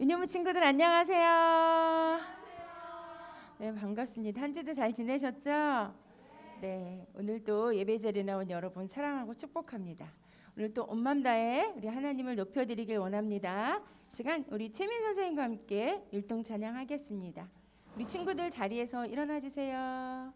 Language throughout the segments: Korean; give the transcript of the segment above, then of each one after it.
유니무 친구들 안녕하세요. 네, 반갑습니다. 한 주도 잘 지내셨죠? 네, 오늘도 예배 자리에 나온 여러분 사랑하고 축복합니다. 오늘 또 온 맘 다해 우리 하나님을 높여드리길 원합니다. 시간 우리 최민 선생님과 함께 율동 찬양하겠습니다. 우리 친구들 자리에서 일어나 주세요.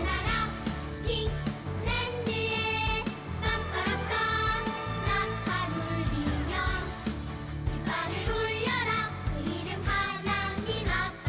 나라 킹스랜드에 깜빡깜 낙하를 울리며 깃발을 올려라 그 이름 하나님 아빠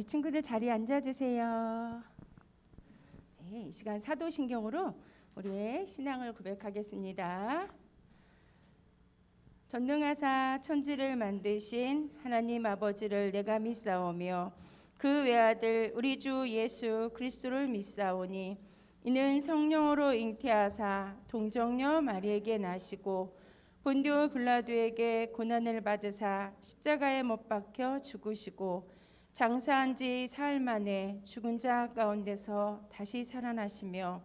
우리 친구들 자리에 앉아주세요. 네, 이 시간 사도신경으로 우리의 신앙을 고백하겠습니다. 전능하사 천지를 만드신 하나님 아버지를 내가 믿사오며 그 외아들 우리 주 예수 그리스도를 믿사오니 이는 성령으로 잉태하사 동정녀 마리에게 나시고 본디오 빌라도에게 고난을 받으사 십자가에 못 박혀 죽으시고 장사한 지 사흘 만에 죽은 자 가운데서 다시 살아나시며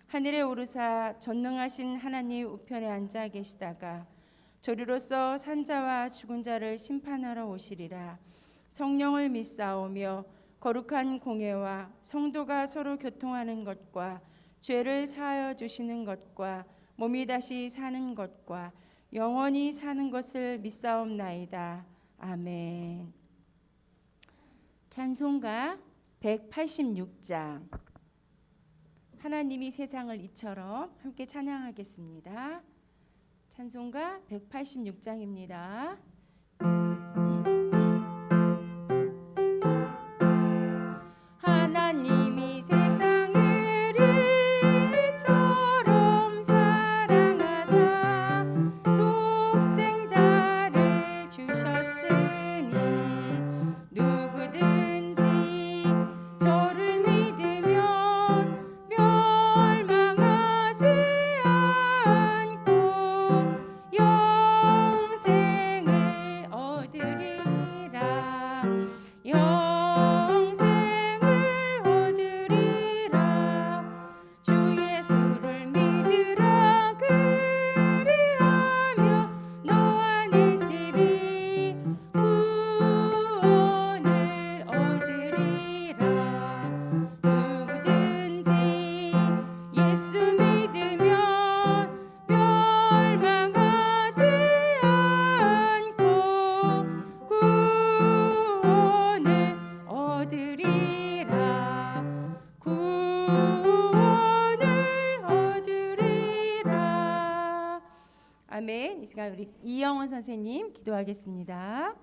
하늘에 오르사 전능하신 하나님 우편에 앉아 계시다가 저리로서 산자와 죽은 자를 심판하러 오시리라. 성령을 믿사오며 거룩한 공예와 성도가 서로 교통하는 것과 죄를 사하여 주시는 것과 몸이 다시 사는 것과 영원히 사는 것을 믿사옵나이다. 아멘. 찬송가 186장. 하나님이 세상을 이처럼 함께 찬양하겠습니다. 찬송가 186장입니다. 하나님이 세상을 이처럼 사랑하사 독생자를 주셨으니 누구든지 저를 믿으면 멸망하지 않고 영생을 얻으리라. 영생을 얻으리라. 주 예수를 믿으라. 그리하며 너와 내 집이 구원을 얻으리라. 누구든지 예수 믿으면 멸망하지 않고 구원을 얻으리라. 구원을 얻으리라. 아멘. 이 시간 우리 이영원 선생님 기도하겠습니다.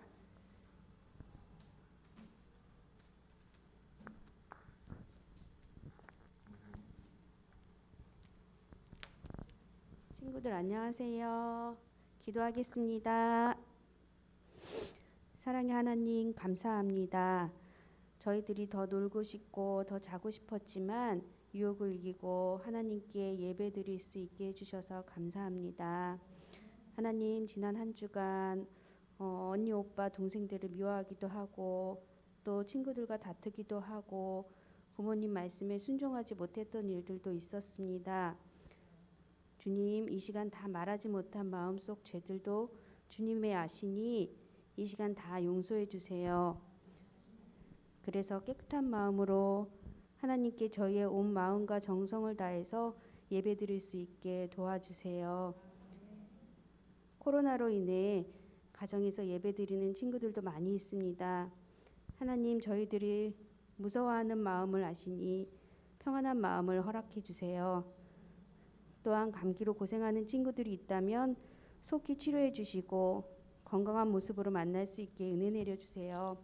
친구들 안녕하세요. 기도하겠습니다. 사랑의 하나님 감사합니다. 저희들이 더 놀고 싶고 더 자고 싶었지만 유혹을 이기고 하나님께 예배드릴 수 있게 해주셔서 감사합니다. 하나님 지난 한 주간 언니 오빠 동생들을 미워하기도 하고 또 친구들과 다투기도 하고 부모님 말씀에 순종하지 못했던 일들도 있었습니다. 주님, 이 시간 다 말하지 못한 마음속 죄들도 주님의 아시니 이 시간 다 용서해 주세요. 그래서 깨끗한 마음으로 하나님께 저희의 온 마음과 정성을 다해서 예배드릴 수 있게 도와주세요. 코로나로 인해 가정에서 예배드리는 친구들도 많이 있습니다. 하나님, 저희들이 무서워하는 마음을 아시니 평안한 마음을 허락해 주세요. 또한 감기로 고생하는 친구들이 있다면 속히 치료해 주시고 건강한 모습으로 만날 수 있게 은혜 내려 주세요.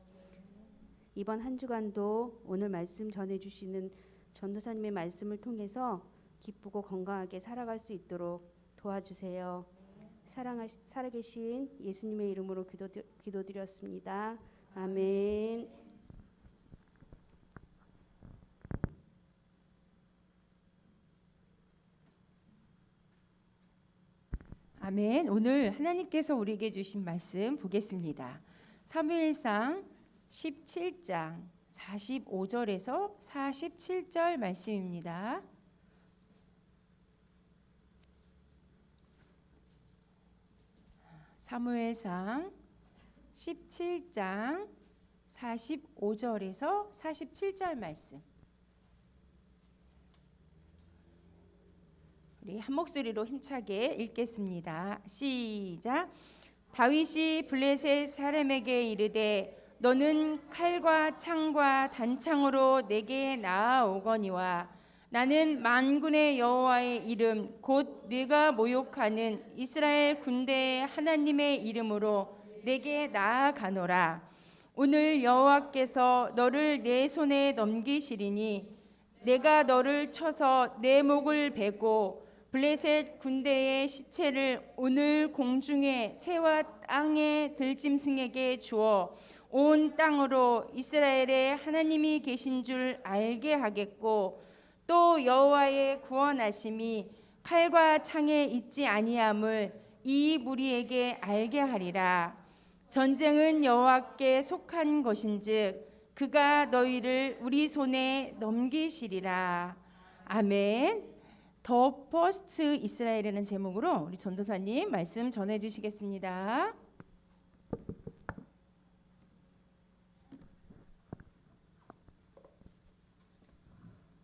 이번 한 주간도 오늘 말씀 전해 주시는 전도사님의 말씀을 통해서 기쁘고 건강하게 살아갈 수 있도록 도와주세요. 살아계신 예수님의 이름으로 기도드렸습니다. 아멘. 아멘. 오늘 하나님께서 우리에게 주신 말씀 보겠습니다. 사무엘상 17장 45절에서 47절 말씀입니다. 사무엘상 17장 45절에서 47절 말씀. 우리 한 목소리로 힘차게 읽겠습니다. 시작. 다윗이 블레셋 사람에게 이르되 너는 칼과 창과 단창으로 내게 나아오거니와 나는 만군의 여호와의 이름 곧 네가 모욕하는 이스라엘 군대의 하나님의 이름으로 내게 나아가노라. 오늘 여호와께서 너를 내 손에 넘기시리니 내가 너를 쳐서 내 목을 베고 블레셋 군대의 시체를 오늘 공중의 새와 땅의 들짐승에게 주어 온 땅으로 이스라엘의 하나님이 계신 줄 알게 하겠고 또 여호와의 구원하심이 칼과 창에 있지 아니함을 이 무리에게 알게 하리라. 전쟁은 여호와께 속한 것인즉 그가 너희를 우리 손에 넘기시리라. 아멘. 더 퍼스트 이스라엘이라는 제목으로 우리 전도사님 말씀 전해 주시겠습니다.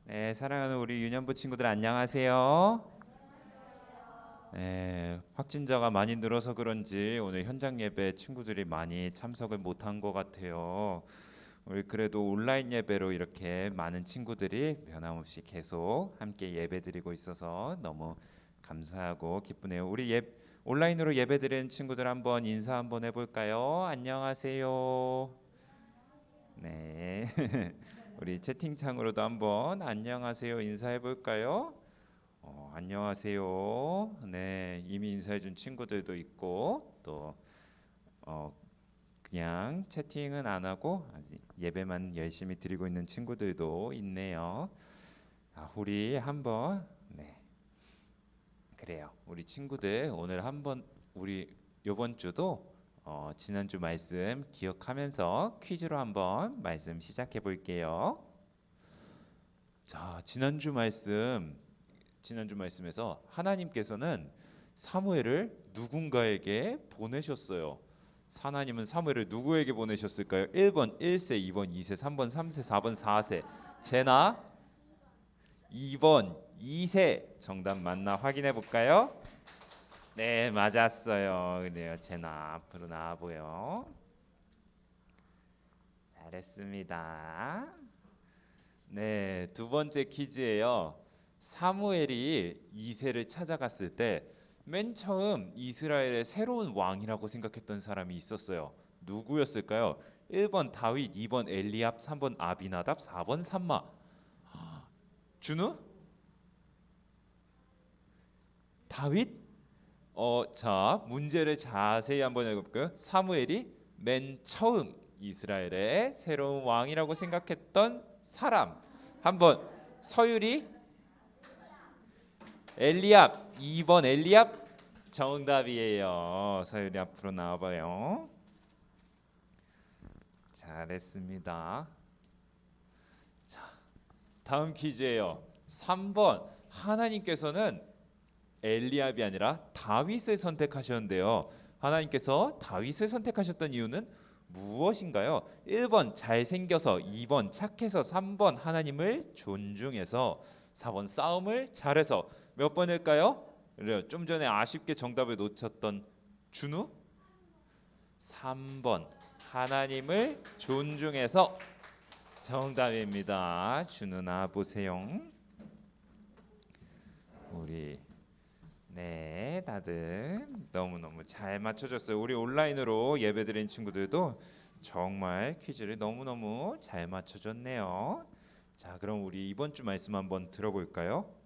네, 사랑하는 우리 유년부 친구들 안녕하세요. 네, 확진자가 많이 늘어서 그런지 오늘 현장 예배 친구들이 많이 참석을 못한 것 같아요. 우리 그래도 온라인 예배로 이렇게 많은 친구들이 변함없이 계속 함께 예배드리고 있어서 너무 감사하고 기쁘네요. 우리 온라인으로 예배드리는 친구들 한번 인사 한번 해볼까요? 안녕하세요. 네. 우리 채팅창으로도 한번 안녕하세요 인사해 볼까요? 안녕하세요. 네, 이미 인사해 준 친구들도 있고 또 그냥 채팅은 안 하고 아직 예배만 열심히 드리고 있는 친구들도 있네요. 우리 한번 그래요. 우리 친구들 오늘 한번 우리 이번 주도 지난주 말씀 기억하면서 퀴즈로 한번 말씀 시작해 볼게요. 자, 지난주 말씀에서 하나님께서는 사무엘을 누군가에게 보내셨어요. 하나님은 사무엘을 누구에게 보내셨을까요? 1번 1세, 2번 2세, 3번 3세, 4번 4세. 제나 2번 2세. 정답 맞나 확인해 볼까요? 네, 맞았어요. 그래요. 제나 앞으로 나와보여. 잘했습니다. 네, 두 번째 퀴즈예요. 사무엘이 2세를 찾아갔을 때 맨 처음 이스라엘의 새로운 왕이라고 생각했던 사람이 있었어요. 누구였을까요? 1번 다윗, 2번 엘리압, 3번 아비나답, 4번 삼마. 준우? 다윗? 자, 문제를 자세히 한번 읽어볼까요? 사무엘이 맨 처음 이스라엘의 새로운 왕이라고 생각했던 사람. 한번 서유리, 엘리압. 2번 엘리압 정답이에요. 서유리 앞으로 나와봐요. 잘했습니다. 자, 다음 퀴즈예요. 3번 하나님께서는 엘리압이 아니라 다윗을 선택하셨는데요. 하나님께서 다윗을 선택하셨던 이유는 무엇인가요? 1번 잘생겨서, 2번 착해서, 3번 하나님을 존중해서, 4번 싸움을 잘해서. 몇 번일까요? 그래요. 좀 전에 아쉽게 정답을 놓쳤던 준우? 3번 하나님을 존중해서 정답입니다. 준우 나와보세요. 우리 다들 너무너무 잘 맞춰줬어요. 우리 온라인으로 예배드린 친구들도 정말 퀴즈를 너무너무 잘 맞춰줬네요. 자, 그럼 우리 이번 주 말씀 한번 들어볼까요?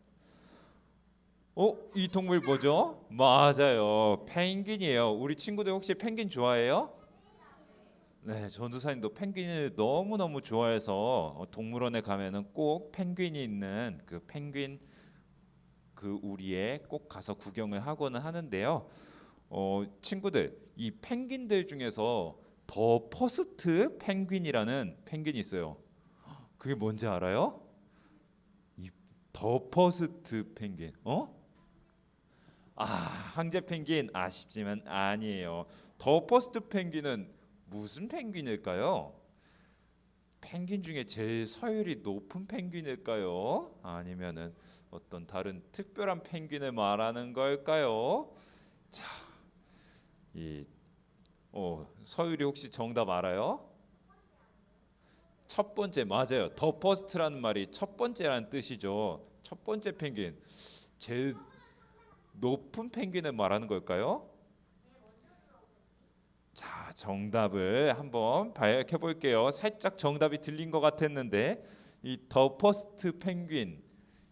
이 동물 뭐죠? 맞아요, 펭귄이에요. 우리 친구들 혹시 펭귄 좋아해요? 네, 전도사님도 펭귄을 너무너무 좋아해서 동물원에 가면은 꼭 펭귄이 있는 그 펭귄 그 우리에 꼭 가서 구경을 하고는 하는데요. 친구들, 이 펭귄들 중에서 더 퍼스트 펭귄이라는 펭귄이 있어요. 그게 뭔지 알아요? 이 더 퍼스트 펭귄. 황제 펭귄 아쉽지만 아니에요. 더 퍼스트 펭귄은 무슨 펭귄일까요? 펭귄 중에 제일 서열이 높은 펭귄일까요? 아니면은 어떤 다른 특별한 펭귄을 말하는 걸까요? 자, 서율이 혹시 정답 알아요? 첫 번째 맞아요. 더 퍼스트라는 말이 첫 번째라는 뜻이죠. 첫 번째 펭귄. 제일 높은 펭귄을 말하는 걸까요? 자, 정답을 한번 밝혀 볼게요. 살짝 정답이 들린 것 같았는데 이 더 퍼스트 펭귄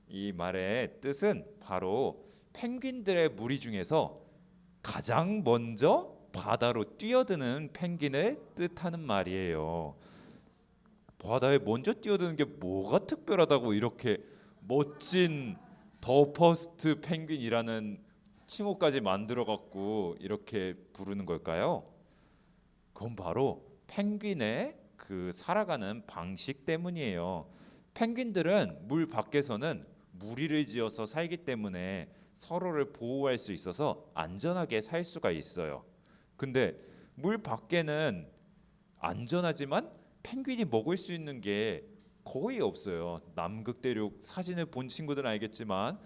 이 말의 뜻은 바로 펭귄들의 무리 중에서 가장 먼저 바다로 뛰어드는 펭귄을 뜻하는 말이에요. 바다에 먼저 뛰어드는 게 뭐가 특별하다고 이렇게 멋진 더 퍼스트 펭귄이라는 칭호까지 만들어 갖고 이렇게 부르는 걸까요? 그건 바로 펭귄의 그 살아가는 방식 때문이에요. 펭귄들은 물 밖에서는 무리를 지어서 살기 때문에 서로를 보호할 수 있어서 안전하게 살 수가 있어요. 근데 물 밖에는 안전하지만 펭귄이 먹을 수 있는 게 거의 없어요. 남극 대륙 사진을 본 친구들은 알겠지만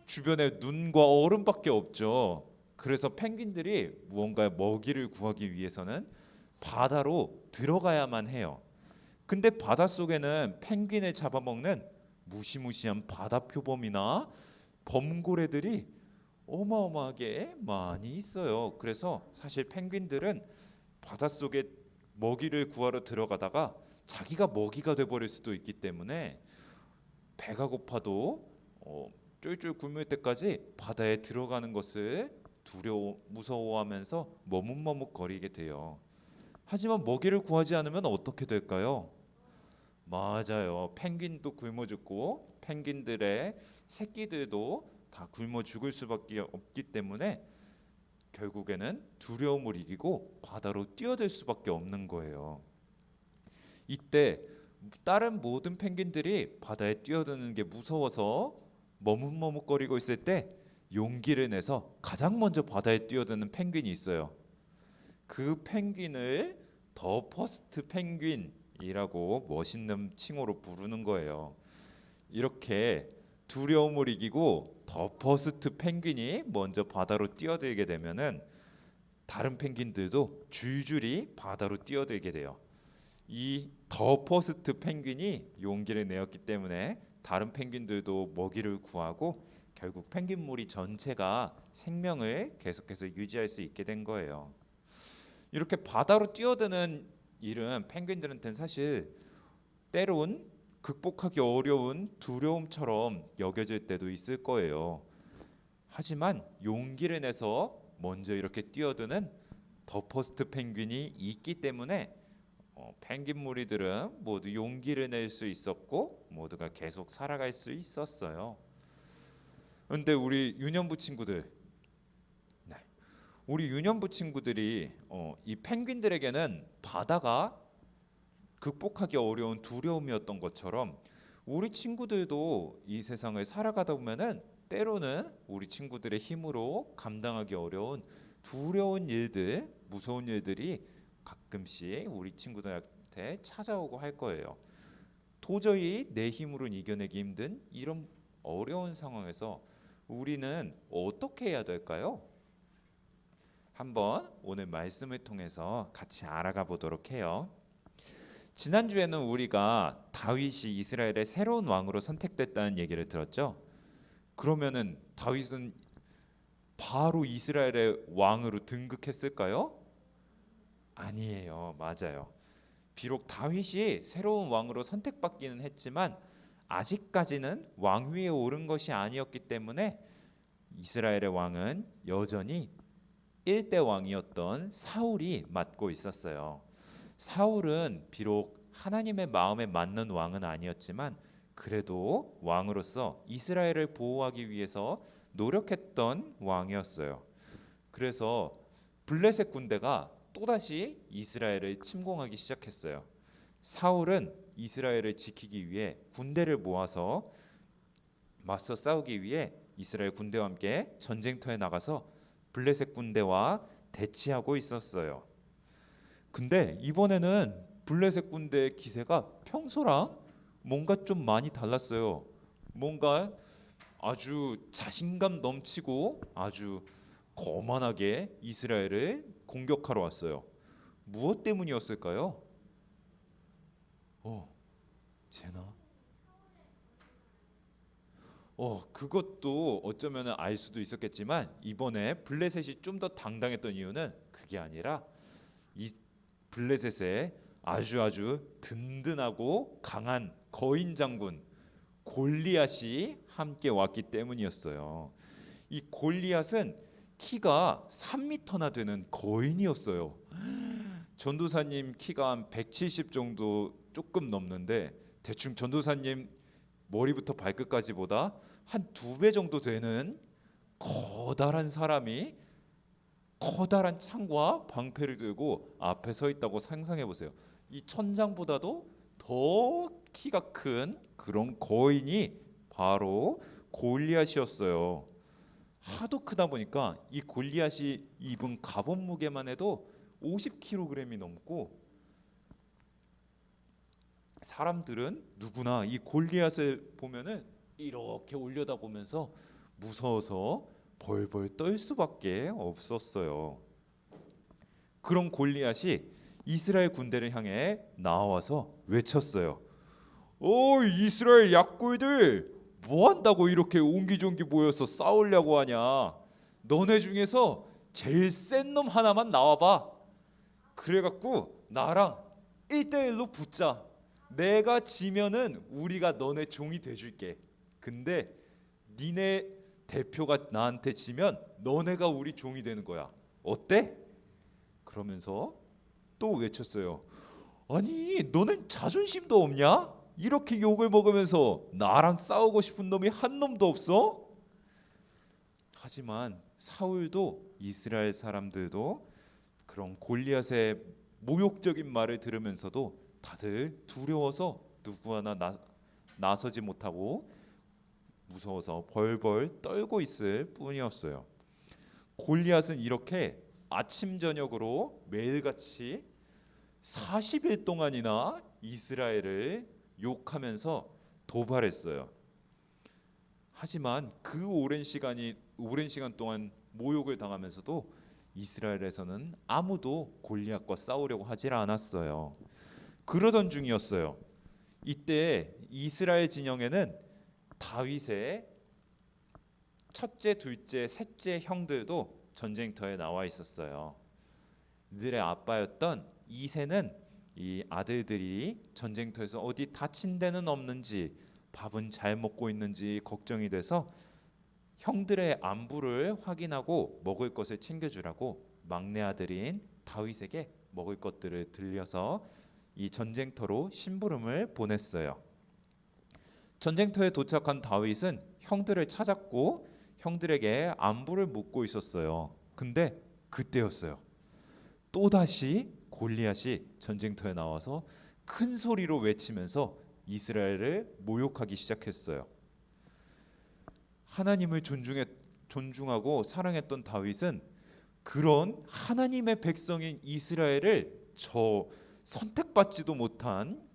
주변에 눈과 얼음밖에 없죠. 그래서 펭귄들이 무언가 먹이를 구하기 위해서는 바다로 들어가야만 해요. 근데 바닷속에는 펭귄을 잡아먹는 무시무시한 바다 표범이나 범고래들이 어마어마하게 많이 있어요. 그래서 사실 펭귄들은 바닷속에 먹이를 구하러 들어가다가 자기가 먹이가 돼버릴 수도 있기 때문에 배가 고파도 쫄쫄 굶을 때까지 바다에 들어가는 것을 무서워하면서 머뭇머뭇거리게 돼요. 하지만 먹이를 구하지 않으면 어떻게 될까요? 맞아요. 펭귄도 굶어 죽고 펭귄들의 새끼들도 다 굶어 죽을 수밖에 없기 때문에 결국에는 두려움을 이기고 바다로 뛰어들 수밖에 없는 거예요. 이때 다른 모든 펭귄들이 바다에 뛰어드는 게 무서워서 머뭇머뭇거리고 있을 때 용기를 내서 가장 먼저 바다에 뛰어드는 펭귄이 있어요. 그 펭귄을 더 퍼스트 펭귄이라고 멋있는 칭호로 부르는 거예요. 이렇게 두려움을 이기고 더 퍼스트 펭귄이 먼저 바다로 뛰어들게 되면은 다른 펭귄들도 줄줄이 바다로 뛰어들게 돼요. 이 더 퍼스트 펭귄이 용기를 내었기 때문에 다른 펭귄들도 먹이를 구하고 결국 펭귄 무리 전체가 생명을 계속해서 유지할 수 있게 된 거예요. 이렇게 바다로 뛰어드는 일은 펭귄들한테는 사실 때론 극복하기 어려운 두려움처럼 여겨질 때도 있을 거예요. 하지만 용기를 내서 먼저 이렇게 뛰어드는 더 퍼스트 펭귄이 있기 때문에 펭귄 무리들은 모두 용기를 낼 수 있었고 모두가 계속 살아갈 수 있었어요. 근데 우리 유년부 친구들, 우리 유년부 친구들이 이 펭귄들에게는 바다가 극복하기 어려운 두려움이었던 것처럼 우리 친구들도 이 세상을 살아가다 보면은 때로는 우리 친구들의 힘으로 감당하기 어려운 두려운 일들, 무서운 일들이 가끔씩 우리 친구들한테 찾아오고 할 거예요. 도저히 내 힘으로는 이겨내기 힘든 이런 어려운 상황에서 우리는 어떻게 해야 될까요? 한번 오늘 말씀을 통해서 같이 알아가 보도록 해요. 지난주에는 우리가 다윗이 이스라엘의 새로운 왕으로 선택됐다는 얘기를 들었죠. 그러면은 다윗은 바로 이스라엘의 왕으로 등극했을까요? 아니에요. 맞아요. 비록 다윗이 새로운 왕으로 선택받기는 했지만 아직까지는 왕위에 오른 것이 아니었기 때문에 이스라엘의 왕은 여전히 1대 왕이었던 사울이 맡고 있었어요. 사울은 비록 하나님의 마음에 맞는 왕은 아니었지만 그래도 왕으로서 이스라엘을 보호하기 위해서 노력했던 왕이었어요. 그래서 블레셋 군대가 또다시 이스라엘을 침공하기 시작했어요. 사울은 이스라엘을 지키기 위해 군대를 모아서 맞서 싸우기 위해 이스라엘 군대와 함께 전쟁터에 나가서 블레셋 군대와 대치하고 있었어요. 근데 이번에는 블레셋 군대의 기세가 평소랑 뭔가 좀 많이 달랐어요. 뭔가 아주 자신감 넘치고 아주 거만하게 이스라엘을 공격하러 왔어요. 무엇 때문이었을까요? 제나? 그것도 어쩌면 알 수도 있었겠지만 이번에 블레셋이 좀 더 당당했던 이유는 그게 아니라 이 블레셋의 아주 든든하고 강한 거인 장군 골리앗이 함께 왔기 때문이었어요. 이 골리앗은 키가 3m나 되는 거인이었어요. 전도사님 키가 한 170 정도 조금 넘는데 대충 전도사님 머리부터 발끝까지보다 한 2배 정도 되는 커다란 사람이 커다란 창과 방패를 들고 앞에 서 있다고 상상해 보세요. 이 천장보다도 더 키가 큰 그런 거인이 바로 골리앗이었어요. 하도 크다 보니까 이 골리앗이 입은 갑옷 무게만 해도 50kg이 넘고 사람들은 누구나 이 골리앗을 보면은 이렇게 올려다보면서 무서워서 벌벌 떨 수밖에 없었어요. 그런 골리앗이 이스라엘 군대를 향해 나와서 외쳤어요. 이스라엘 약골들 뭐 한다고 이렇게 옹기종기 모여서 싸우려고 하냐? 너네 중에서 제일 센 놈 하나만 나와봐. 그래갖고 나랑 1대1로 붙자. 내가 지면은 우리가 너네 종이 돼줄게. 근데 니네 대표가 나한테 지면 너네가 우리 종이 되는 거야. 어때? 그러면서 또 외쳤어요. 아니 너는 자존심도 없냐? 이렇게 욕을 먹으면서 나랑 싸우고 싶은 놈이 한 놈도 없어? 하지만 사울도 이스라엘 사람들도 그런 골리앗의 모욕적인 말을 들으면서도 다들 두려워서 누구 하나 나서지 못하고 무서워서 벌벌 떨고 있을 뿐이었어요. 골리앗은 이렇게 아침 저녁으로 매일같이 40일 동안이나 이스라엘을 욕하면서 도발했어요. 하지만 그 오랜 시간 동안 모욕을 당하면서도 이스라엘에서는 아무도 골리앗과 싸우려고 하질 않았어요. 그러던 중이었어요. 이때 이스라엘 진영에는 다윗의 첫째, 둘째, 셋째 형들도 전쟁터에 나와 있었어요. 이들의 아빠였던 이새는 이 아들들이 전쟁터에서 어디 다친 데는 없는지, 밥은 잘 먹고 있는지 걱정이 돼서 형들의 안부를 확인하고 먹을 것을 챙겨주라고 막내 아들인 다윗에게 먹을 것들을 들려서 이 전쟁터로 심부름을 보냈어요. 전쟁터에 도착한 다윗은 형들을 찾았고 형들에게 안부를 묻고 있었어요. 근데 그때였어요. 또다시 골리앗이 전쟁터에 나와서 큰 소리로 외치면서 이스라엘을 모욕하기 시작했어요. 하나님을 존중하고 사랑했던 다윗은 그런 하나님의 백성인 이스라엘을 선택받지도 못한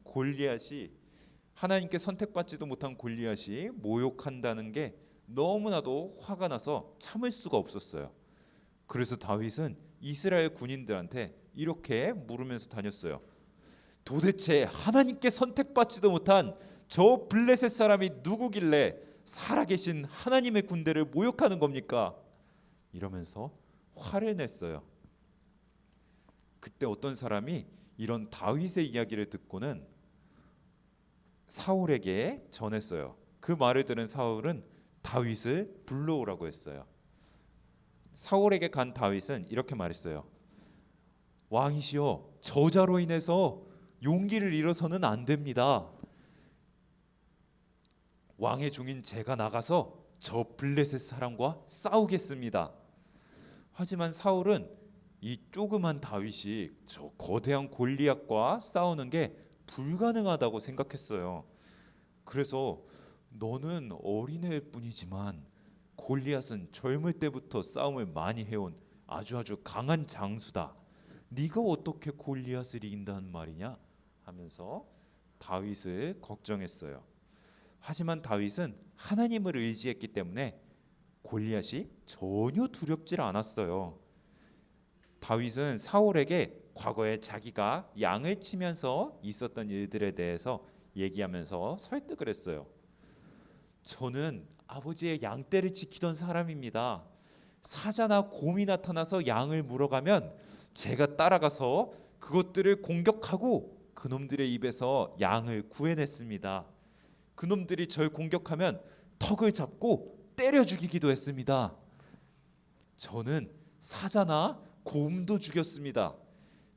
하나님께 선택받지도 못한 골리앗이 모욕한다는 게 너무나도 화가 나서 참을 수가 없었어요. 그래서 다윗은 이스라엘 군인들한테 이렇게 물으면서 다녔어요. 도대체 하나님께 선택받지도 못한 저 블레셋 사람이 누구길래 살아계신 하나님의 군대를 모욕하는 겁니까? 이러면서 화를 냈어요. 그때 어떤 사람이 이런 다윗의 이야기를 듣고는 사울에게 전했어요. 그 말을 들은 사울은 다윗을 불러오라고 했어요. 사울에게 간 다윗은 이렇게 말했어요. 왕이시여, 저자로 인해서 용기를 잃어서는 안 됩니다. 왕의 종인 제가 나가서 저 블레셋 사람과 싸우겠습니다. 하지만 사울은 이 조그만 다윗이 저 거대한 골리앗과 싸우는 게 불가능하다고 생각했어요. 그래서 너는 어린애일 뿐이지만 골리앗은 젊을 때부터 싸움을 많이 해온 아주 강한 장수다. 네가 어떻게 골리앗을 이긴다는 말이냐 하면서 다윗을 걱정했어요. 하지만 다윗은 하나님을 의지했기 때문에 골리앗이 전혀 두렵질 않았어요. 다윗은 사울에게 과거에 자기가 양을 치면서 있었던 일들에 대해서 얘기하면서 설득을 했어요. 저는 아버지의 양떼를 지키던 사람입니다. 사자나 곰이 나타나서 양을 물어가면 제가 따라가서 그것들을 공격하고 그놈들의 입에서 양을 구해냈습니다. 그놈들이 절 공격하면 턱을 잡고 때려 죽이기도 했습니다. 저는 사자나 곰도 죽였습니다.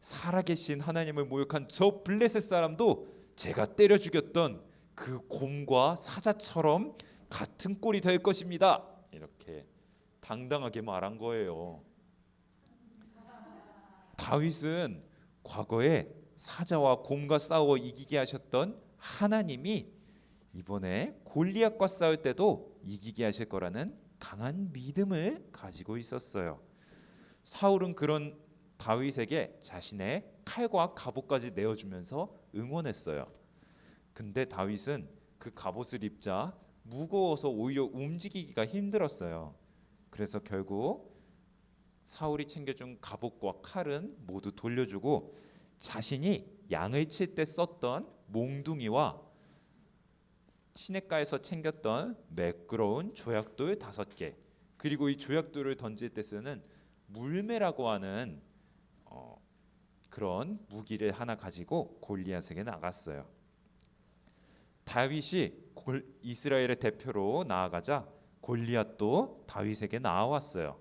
살아계신 하나님을 모욕한 저 블레셋 사람도 제가 때려 죽였던 그 곰과 사자처럼 같은 꼴이 될 것입니다. 이렇게 당당하게 말한 거예요. 다윗은 과거에 사자와 곰과 싸워 이기게 하셨던 하나님이 이번에 골리앗과 싸울 때도 이기게 하실 거라는 강한 믿음을 가지고 있었어요. 사울은 그런 다윗에게 자신의 칼과 갑옷까지 내어주면서 응원했어요. 근데 다윗은 그 갑옷을 입자 무거워서 오히려 움직이기가 힘들었어요. 그래서 결국 사울이 챙겨준 갑옷과 칼은 모두 돌려주고 자신이 양을 칠 때 썼던 몽둥이와 시냇가에서 챙겼던 매끄러운 조약돌 5개, 그리고 이 조약돌을 던질 때 쓰는 물매라고 하는 그런 무기를 하나 가지고 골리앗에게 나갔어요. 다윗이 이스라엘의 대표로 나아가자 골리앗도 다윗에게 나와왔어요.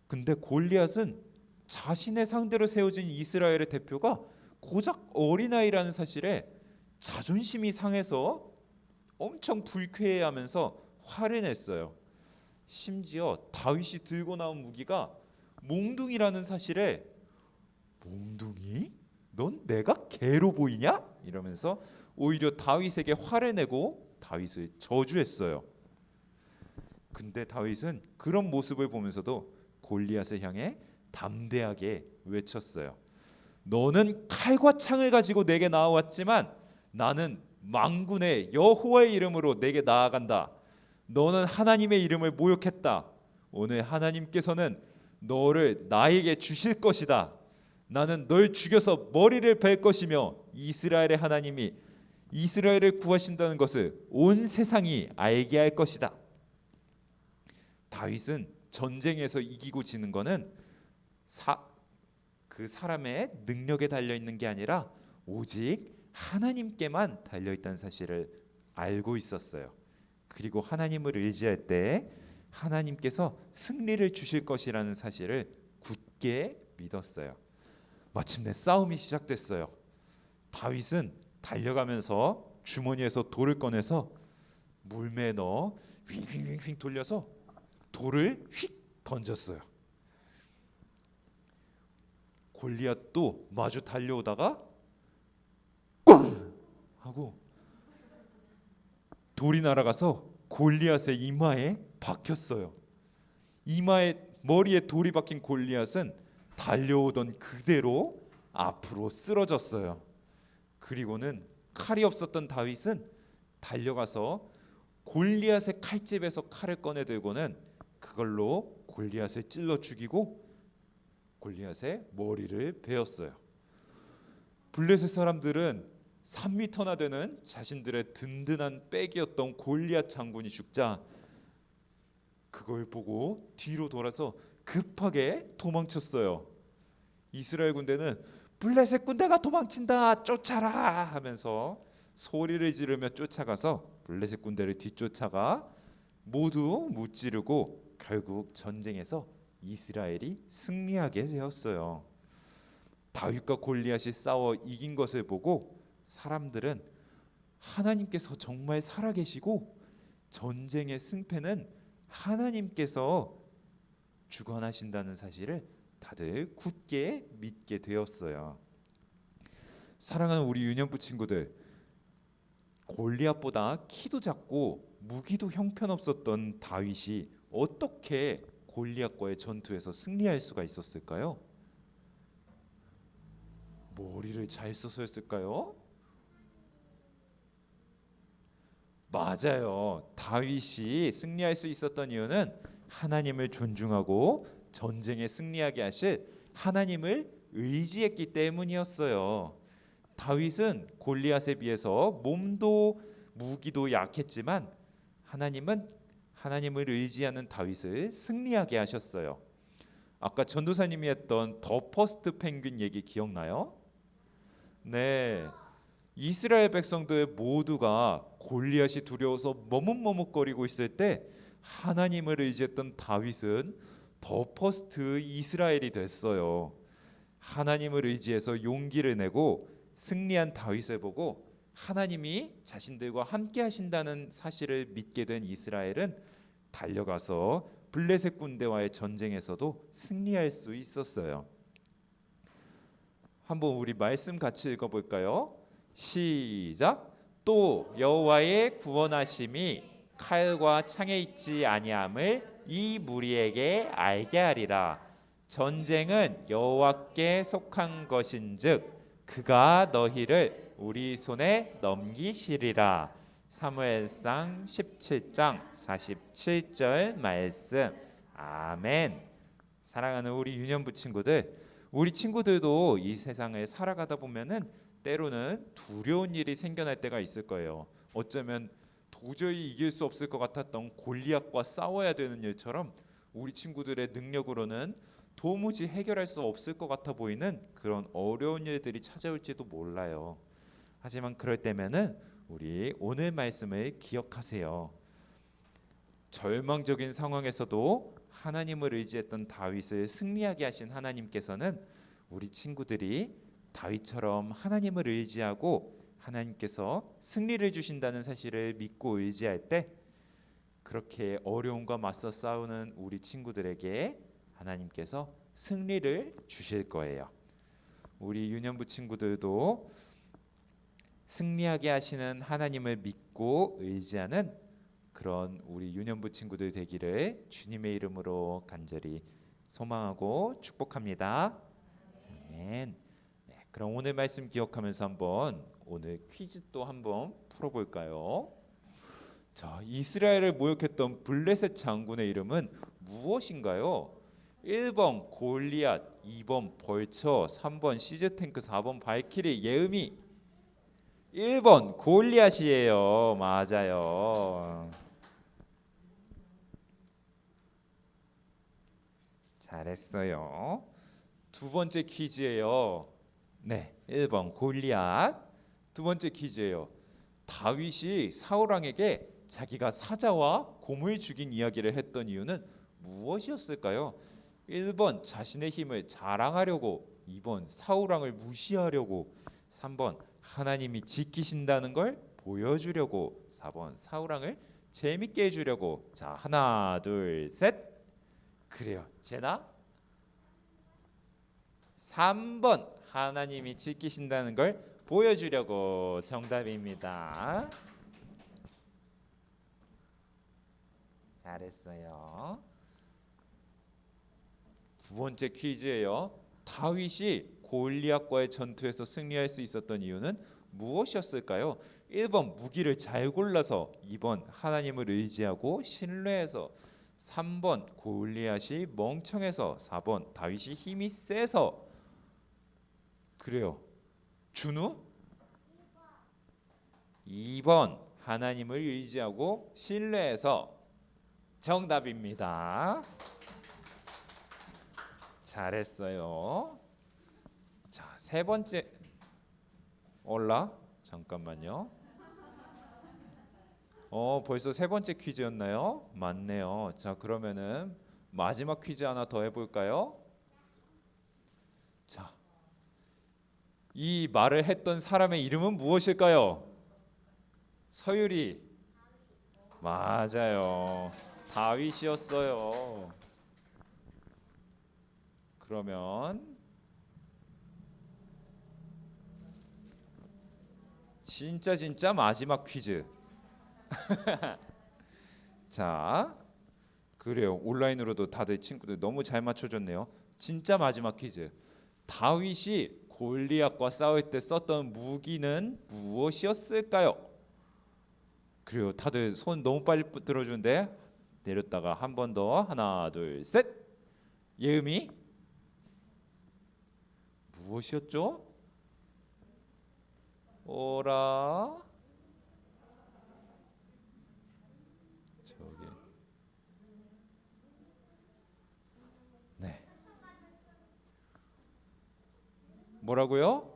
근데 골리앗은 자신의 상대로 세워진 이스라엘의 대표가 고작 어린아이라는 사실에 자존심이 상해서 엄청 불쾌해하면서 화를 냈어요. 심지어 다윗이 들고 나온 무기가 몽둥이라는 사실에 몽둥이? 넌 내가 개로 보이냐? 이러면서 오히려 다윗에게 화를 내고 다윗을 저주했어요. 근데 다윗은 그런 모습을 보면서도 골리앗을 향해 담대하게 외쳤어요. 너는 칼과 창을 가지고 내게 나와왔지만 나는 만군의 여호와의 이름으로 내게 나아간다. 너는 하나님의 이름을 모욕했다. 오늘 하나님께서는 너를 나에게 주실 것이다. 나는 널 죽여서 머리를 벨 것이며 이스라엘의 하나님이 이스라엘을 구하신다는 것을 온 세상이 알게 할 것이다. 다윗은 전쟁에서 이기고 지는 것은 그 사람의 능력에 달려 있는 게 아니라 오직 하나님께만 달려 있다는 사실을 알고 있었어요. 그리고 하나님을 의지할 때 하나님께서 승리를 주실 것이라는 사실을 굳게 믿었어요. 마침내 싸움이 시작됐어요. 다윗은 달려가면서 주머니에서 돌을 꺼내서 물매에 넣어 휙휙휙 돌려서 돌을 휙 던졌어요. 골리앗도 마주 달려오다가 꽝 하고 돌이 날아가서 골리앗의 이마에 박혔어요. 머리에 돌이 박힌 골리앗은 달려오던 그대로 앞으로 쓰러졌어요. 그리고는 칼이 없었던 다윗은 달려가서 골리앗의 칼집에서 칼을 꺼내 들고는 그걸로 골리앗을 찔러 죽이고 골리앗의 머리를 베었어요. 블레셋 사람들은 3미터나 되는 자신들의 든든한 백이었던 골리앗 장군이 죽자 그걸 보고 뒤로 돌아서 급하게 도망쳤어요. 이스라엘 군대는 블레셋 군대가 도망친다, 쫓아라 하면서 소리를 지르며 쫓아가서 블레셋 군대를 뒤쫓아가 모두 무찌르고 결국 전쟁에서 이스라엘이 승리하게 되었어요. 다윗과 골리앗이 싸워 이긴 것을 보고 사람들은 하나님께서 정말 살아계시고 전쟁의 승패는 하나님께서 주관하신다는 사실을 다들 굳게 믿게 되었어요. 사랑하는 우리 유년부 친구들, 골리앗보다 키도 작고 무기도 형편없었던 다윗이 어떻게 골리앗과의 전투에서 승리할 수가 있었을까요? 머리를 잘 써서였을까요? 맞아요. 다윗이 승리할 수 있었던 이유는 하나님을 존중하고 전쟁에 승리하게 하실 하나님을 의지했기 때문이었어요. 다윗은 골리앗에 비해서 몸도 무기도 약했지만 하나님은 하나님을 의지하는 다윗을 승리하게 하셨어요. 아까 전도사님이 했던 더 퍼스트 펭귄 얘기 기억나요? 네. 이스라엘 백성들 모두가 골리앗이 두려워서 머뭇머뭇거리고 있을 때 하나님을 의지했던 다윗은 더 퍼스트 이스라엘이 됐어요. 하나님을 의지해서 용기를 내고 승리한 다윗을 보고 하나님이 자신들과 함께 하신다는 사실을 믿게 된 이스라엘은 달려가서 블레셋 군대와의 전쟁에서도 승리할 수 있었어요. 한번 우리 말씀 같이 읽어볼까요? 시작. 또 여호와의 구원하심이 칼과 창에 있지 아니함을 이 무리에게 알게 하리라. 전쟁은 여호와께 속한 것인즉 그가 너희를 우리 손에 넘기시리라. 사무엘상 17장 47절 말씀. 아멘. 사랑하는 우리 유년부 친구들, 우리 친구들도 이 세상을 살아가다 보면은 때로는 두려운 일이 생겨날 때가 있을 거예요. 어쩌면 도저히 이길 수 없을 것 같았던 골리앗과 싸워야 되는 일처럼 우리 친구들의 능력으로는 도무지 해결할 수 없을 것 같아 보이는 그런 어려운 일들이 찾아올지도 몰라요. 하지만 그럴 때면은 우리 오늘 말씀을 기억하세요. 절망적인 상황에서도 하나님을 의지했던 다윗을 승리하게 하신 하나님께서는 우리 친구들이 다윗처럼 하나님을 의지하고 하나님께서 승리를 주신다는 사실을 믿고 의지할 때 그렇게 어려움과 맞서 싸우는 우리 친구들에게 하나님께서 승리를 주실 거예요. 우리 유년부 친구들도 승리하게 하시는 하나님을 믿고 의지하는 그런 우리 유년부 친구들 되기를 주님의 이름으로 간절히 소망하고 축복합니다. 아멘. 네, 그럼 오늘 말씀 기억하면서 한번 오늘 퀴즈 또 한번 풀어볼까요? 자, 이스라엘을 모욕했던 블레셋 장군의 이름은 무엇인가요? 1번 골리앗, 2번 벌처, 3번 시즈탱크, 4번 발키리, 예음이. 1번 골리앗이에요. 맞아요. 잘했어요. 두 번째 퀴즈예요. 네, 1번 골리앗. 두 번째 퀴즈예요. 다윗이 사울 왕에게 자기가 사자와 곰을 죽인 이야기를 했던 이유는 무엇이었을까요? 1번 자신의 힘을 자랑하려고, 2번 사울 왕을 무시하려고, 3번 하나님이 지키신다는 걸 보여주려고, 4번 사울 왕을 재밌게 해주려고. 자, 하나 둘 셋. 그래요. 제나 3번 하나님이 지키신다는 걸 보여주려고. 정답입니다. 잘했어요. 두 번째 퀴즈예요. 다윗이 골리앗과의 전투에서 승리할 수 있었던 이유는 무엇이었을까요? 1번 무기를 잘 골라서, 2번 하나님을 의지하고 신뢰해서, 3번 골리앗이 멍청해서, 4번 다윗이 힘이 세서. 그래요. 준우? 2번 하나님을 의지하고 신뢰해서. 정답입니다. 잘했어요. 자, 세 번째. 올라? 잠깐만요. 벌써 세 번째 퀴즈였나요? 맞네요. 자, 그러면은 마지막 퀴즈 하나 더 해볼까요? 자, 이 말을 했던 사람의 이름은 무엇일까요? 서유리. 맞아요. 다윗이었어요. 그러면 진짜 마지막 퀴즈. 자, 그래요. 온라인으로도 다들 친구들 너무 잘 맞춰줬네요. 진짜 마지막 퀴즈. 다윗이 골리앗과 싸울 때 썼던 무기는 무엇이었을까요? 그래요. 다들 손 너무 빨리 들어주는데 내렸다가 한 번 더. 하나 둘 셋. 예음이 무엇이었죠? 오라. 저기. 네. 뭐라고요?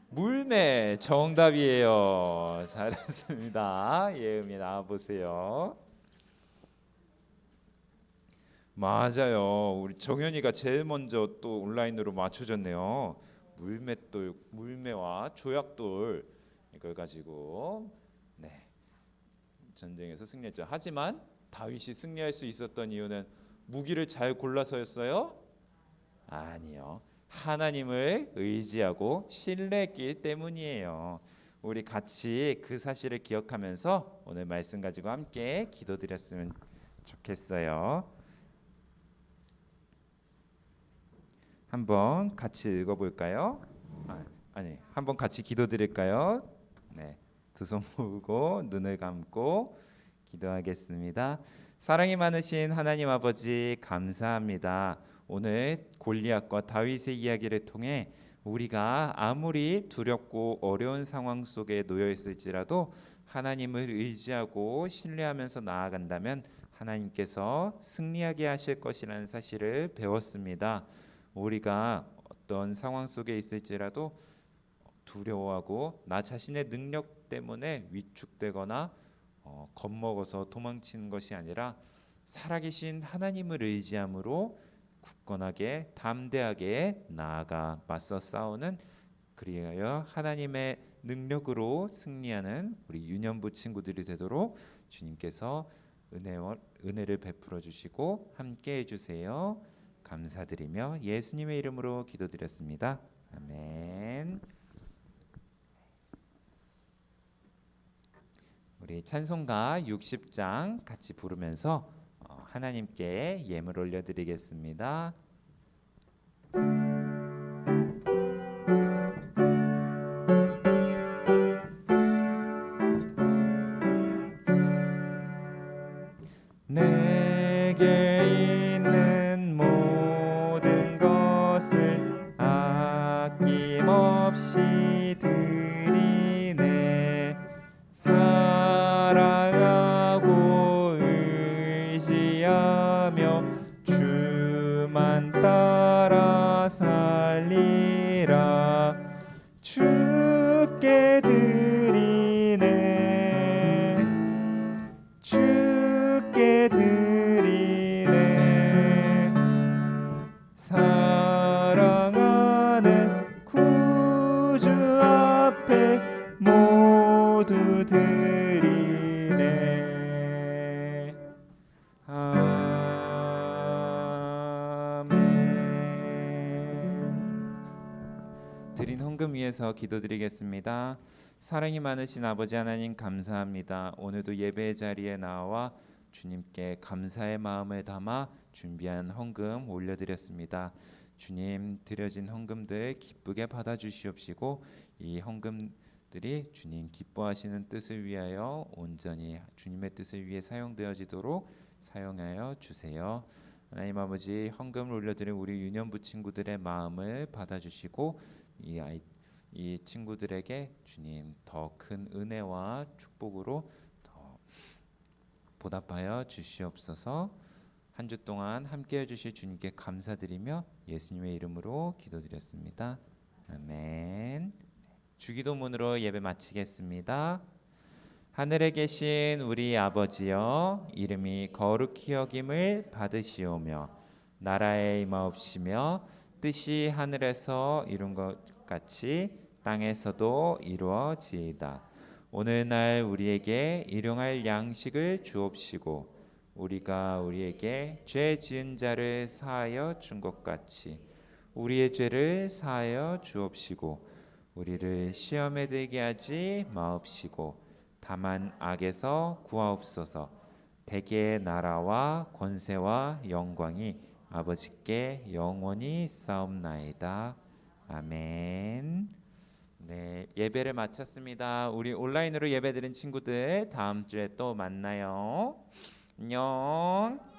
물매 정답이에요. 잘했습니다. 예음이 나와 보세요. 맞아요. 우리 정현이가 제일 먼저 또 온라인으로 맞춰줬네요. 물맷돌, 물매와 조약돌 이걸 가지고 네, 전쟁에서 승리했죠. 하지만 다윗이 승리할 수 있었던 이유는 무기를 잘 골라서였어요? 아니요. 하나님을 의지하고 신뢰했기 때문이에요. 우리 같이 그 사실을 기억하면서 오늘 말씀 가지고 함께 기도드렸으면 좋겠어요. 한번 같이 읽어볼까요? 아니, 한번 같이 기도드릴까요? 네, 두 손 모으고 눈을 감고 기도하겠습니다. 사랑이 많으신 하나님 아버지 감사합니다. 오늘 골리앗과 다윗의 이야기를 통해 우리가 아무리 두렵고 어려운 상황 속에 놓여 있을지라도 하나님을 의지하고 신뢰하면서 나아간다면 하나님께서 승리하게 하실 것이라는 사실을 배웠습니다. 우리가 어떤 상황 속에 있을지라도 두려워하고 나 자신의 능력 때문에 위축되거나 겁먹어서 도망치는 것이 아니라 살아계신 하나님을 의지함으로 굳건하게 담대하게 나아가 맞서 싸우는, 그리하여 하나님의 능력으로 승리하는 우리 유년부 친구들이 되도록 주님께서 은혜를 베풀어 주시고 함께 해주세요. 감사드리며 예수님의 이름으로 기도드렸습니다. 아멘. 우리 찬송가 60장 같이 부르면서 하나님께 예물 올려드리겠습니다. 내게 있는 모든 것을 아낌없이 드리네. 사랑하고 의지하며 주만 따라 살리라. 주께 드리네. 주께 드리네. 사랑하는 구주 앞에 모두 드리네. 아멘. 드린 헌금 위해서 기도드리겠습니다. 사랑이 많으신 아버지 하나님 감사합니다. 오늘도 예배 자리에 나와 주님께 감사의 마음을 담아 준비한 헌금 올려드렸습니다. 주님, 드려진 헌금들 기쁘게 받아주시옵시고 이 헌금들이 주님 기뻐하시는 뜻을 위하여 온전히 주님의 뜻을 위해 사용되어지도록 사용하여 주세요. 하나님 아버지, 헌금을 올려드린 우리 유년부 친구들의 마음을 받아주시고 이 친구들에게 주님 더 큰 은혜와 축복으로 더 보답하여 주시옵소서. 한 주 동안 함께해 주실 주님께 감사드리며 예수님의 이름으로 기도드렸습니다. 아멘. 주기도문으로 예배 마치겠습니다. 하늘에 계신 우리 아버지여, 이름이 거룩히 여김을 받으시오며 나라의 임하옵시며 뜻이 하늘에서 이룬 것 같이 땅에서도 이루어지이다. 오늘날 우리에게 일용할 양식을 주옵시고 우리가 우리에게 죄 지은 자를 사하여 준 것 같이 우리의 죄를 사하여 주옵시고 우리를 시험에 들게 하지 마옵시고 다만 악에서 구하옵소서. 대개의 나라와 권세와 영광이 아버지께 영원히 있사옵나이다. 아멘. 네, 예배를 마쳤습니다. 우리 온라인으로 예배드린 친구들 다음 주에 또 만나요. 안녕.